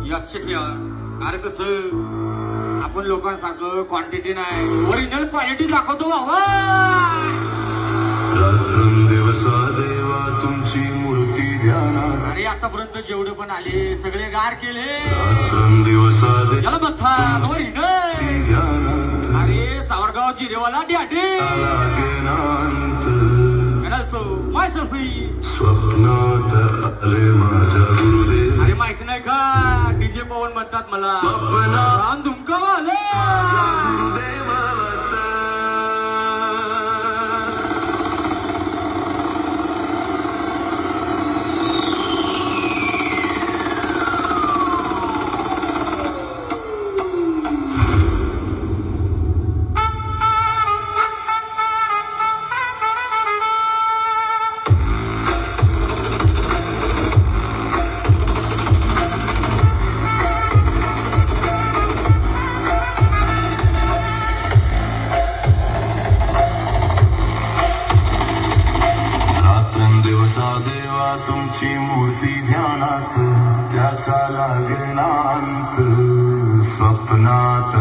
लक्ष ठेवा. अरे कसं आपण लोकांसारखं क्वांटिटी नाही, ओरिजिनल क्वालिटी दाखवतो बाबा. रात्रंदिवसा देवा तुमची मूर्ती ध्यानात. अरे आतापर्यंत जेवढे पण आले सगळे गार केले. रात्रंदिवसा याला म्हणतात ओरिजिनल ध्यानात. अरे सावरगाव जिरेवाला डॅडी सो माय सेल्फी स्वप्नात आले माझ्या गुरुदेव. अरे माहिती नाही का डीजे पवन म्हणतात मला राम धुमका वाले. दिवसा देवा तुमची मूर्ती ध्यानात. त्याचा लागेनांत स्वप्नात